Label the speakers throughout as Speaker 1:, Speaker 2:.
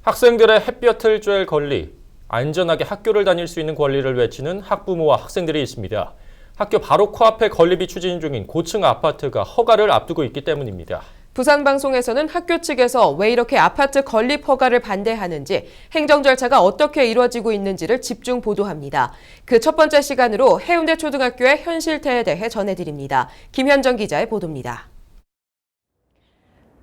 Speaker 1: 학생들의 햇볕을 쬐을 권리, 안전하게 학교를 다닐 수 있는 권리를 외치는 학부모와 학생들이 있습니다. 학교 바로 코앞에 건립이 추진 중인 고층 아파트가 허가를 앞두고 있기 때문입니다.
Speaker 2: 부산방송에서는 학교 측에서 왜 이렇게 아파트 건립 허가를 반대하는지, 행정 절차가 어떻게 이루어지고 있는지를 집중 보도합니다. 그 첫 번째 시간으로 해운대 초등학교의 현실태에 대해 전해드립니다. 김현정 기자의 보도입니다.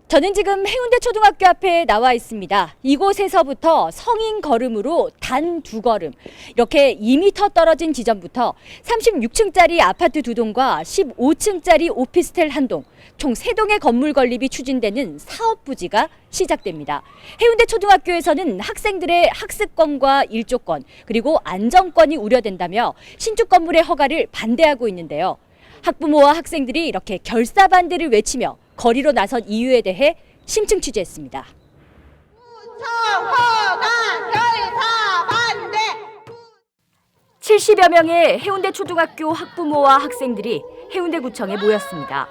Speaker 3: 저는 지금 해운대 초등학교 앞에 나와 있습니다. 이곳에서부터 성인 걸음으로 단 2걸음, 이렇게 2m 떨어진 지점부터 36층짜리 아파트 2동과 15층짜리 오피스텔 1동, 총 3동의 건물 건립이 추진되는 사업 부지가 시작됩니다. 해운대 초등학교에서는 학생들의 학습권과 일조권, 그리고 안전권이 우려된다며 신축 건물의 허가를 반대하고 있는데요. 학부모와 학생들이 이렇게 결사반대를 외치며 거리로 나선 이유에 대해 심층 취재했습니다.
Speaker 4: 허가 결사반대!
Speaker 3: 70여 명의 해운대 초등학교 학부모와 학생들이 해운대구청에 모였습니다.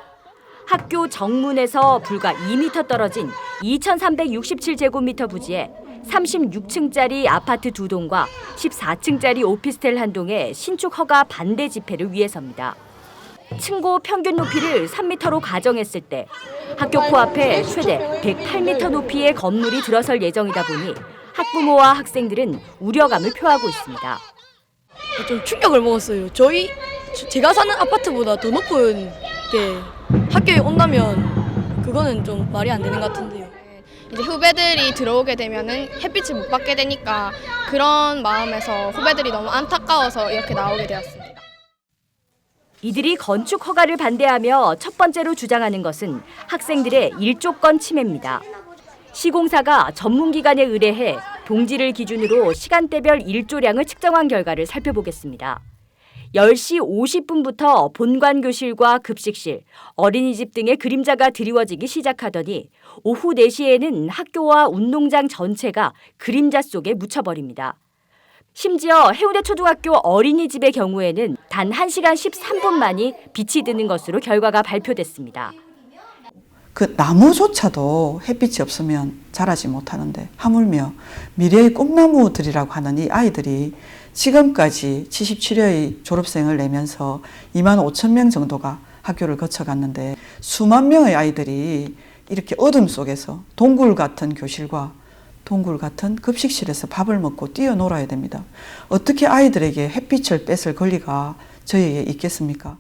Speaker 3: 학교 정문에서 불과 2m 떨어진 2,367제곱미터 부지에 36층짜리 아파트 2동과 14층짜리 오피스텔 1동의 신축 허가 반대 집회를 위해서입니다. 층고 평균 높이를 3m로 가정했을 때 학교 코앞에 최대 108m 높이의 건물이 들어설 예정이다 보니 학부모와 학생들은 우려감을 표하고 있습니다.
Speaker 5: 좀 충격을 먹었어요. 제가 사는 아파트보다 더 높은 게 학교에 온다면 그거는 좀 말이 안 되는 것 같은데요.
Speaker 6: 이제 후배들이 들어오게 되면은 햇빛을 못 받게 되니까 그런 마음에서 후배들이 너무 안타까워서 이렇게 나오게 되었습니다.
Speaker 3: 이들이 건축 허가를 반대하며 첫 번째로 주장하는 것은 학생들의 일조권 침해입니다. 시공사가 전문기관에 의뢰해 동지를 기준으로 시간대별 일조량을 측정한 결과를 살펴보겠습니다. 10시 50분부터 본관 교실과 급식실, 어린이집 등의 그림자가 드리워지기 시작하더니 오후 4시에는 학교와 운동장 전체가 그림자 속에 묻혀버립니다. 심지어 해운대 초등학교 어린이집의 경우에는 단 1시간 13분 만이 빛이 드는 것으로 결과가 발표됐습니다.
Speaker 7: 그 나무조차도 햇빛이 없으면 자라지 못하는데 하물며 미래의 꿈나무들이라고 하는 이 아이들이 지금까지 77여의 졸업생을 내면서 2만 5천 명 정도가 학교를 거쳐갔는데 수만 명의 아이들이 이렇게 어둠 속에서 동굴 같은 교실과 동굴 같은 급식실에서 밥을 먹고 뛰어놀아야 됩니다. 어떻게 아이들에게 햇빛을 뺏을 권리가 저희에게 있겠습니까?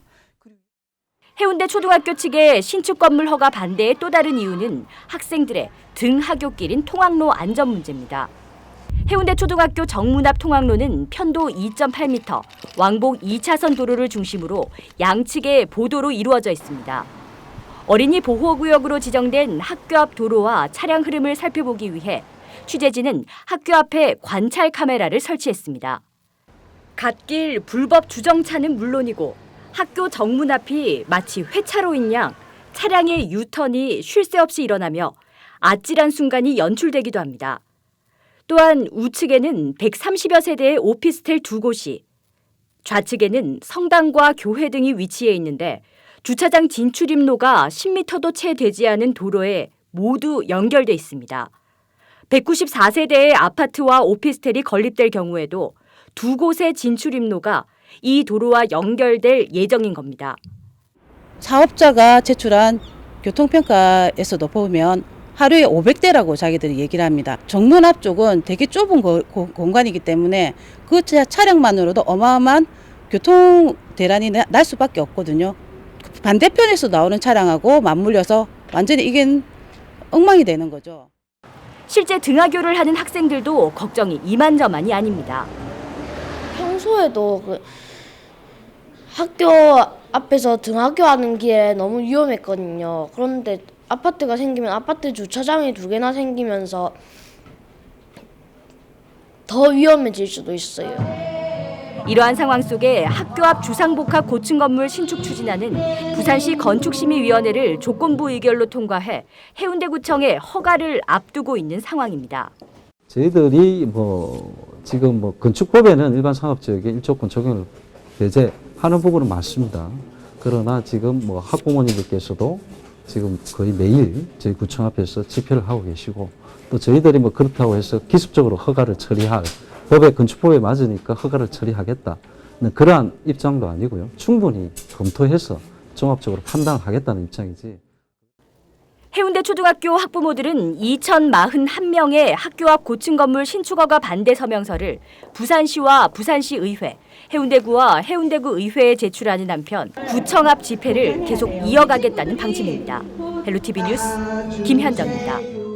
Speaker 3: 해운대 초등학교 측의 신축 건물 허가 반대의 또 다른 이유는 학생들의 등하굣길인 통학로 안전 문제입니다. 해운대 초등학교 정문 앞 통학로는 편도 2.8m, 왕복 2차선 도로를 중심으로 양측에 보도로 이루어져 있습니다. 어린이 보호구역으로 지정된 학교 앞 도로와 차량 흐름을 살펴보기 위해 취재진은 학교 앞에 관찰 카메라를 설치했습니다. 갓길 불법 주정차는 물론이고 학교 정문 앞이 마치 회차로인 양 차량의 유턴이 쉴 새 없이 일어나며 아찔한 순간이 연출되기도 합니다. 또한 우측에는 130여 세대의 오피스텔 2곳이, 좌측에는 성당과 교회 등이 위치해 있는데 주차장 진출입로가 10m도 채 되지 않은 도로에 모두 연결돼 있습니다. 194세대의 아파트와 오피스텔이 건립될 경우에도 2곳의 진출입로가 이 도로와 연결될 예정인 겁니다.
Speaker 8: 사업자가 제출한 교통평가에서도 보면 하루에 500대라고 자기들이 얘기를 합니다. 정문 앞쪽은 되게 좁은 공간이기 때문에 그 차량만으로도 어마어마한 교통 대란이 날 수밖에 없거든요. 반대편에서 나오는 차량하고 맞물려서 완전히 이게 엉망이 되는 거죠.
Speaker 3: 실제 등하교를 하는 학생들도 걱정이 이만저만이 아닙니다.
Speaker 9: 평소에도 학교 앞에서 등하교 하는 길에 너무 위험했거든요. 그런데 아파트가 생기면 아파트 주차장이 2개나 생기면서 더 위험해질 수도 있어요.
Speaker 3: 이러한 상황 속에 학교 앞 주상복합 고층 건물 신축 추진하는 부산시 건축심의위원회를 조건부 의결로 통과해 해운대구청의 허가를 앞두고 있는 상황입니다.
Speaker 10: 저희들이 지금 건축법에는 일반 상업지역의 일조권 적용을 배제하는 부분은 많습니다. 그러나 지금 학부모님들께서도 지금 거의 매일 저희 구청 앞에서 집회를 하고 계시고 또 저희들이 뭐 그렇다고 해서 기습적으로 허가를 처리할 건축법에 맞으니까 허가를 처리하겠다. 그러한 입장도 아니고요. 충분히 검토해서 종합적으로 판단을 하겠다는 입장이지.
Speaker 3: 해운대 초등학교 학부모들은 2,041명의 학교 앞 고층 건물 신축허가 반대 서명서를 부산시와 부산시 의회, 해운대구와 해운대구 의회에 제출하는 한편 구청 앞 집회를 계속 이어가겠다는 방침입니다. 헬로티비 뉴스 김현정입니다.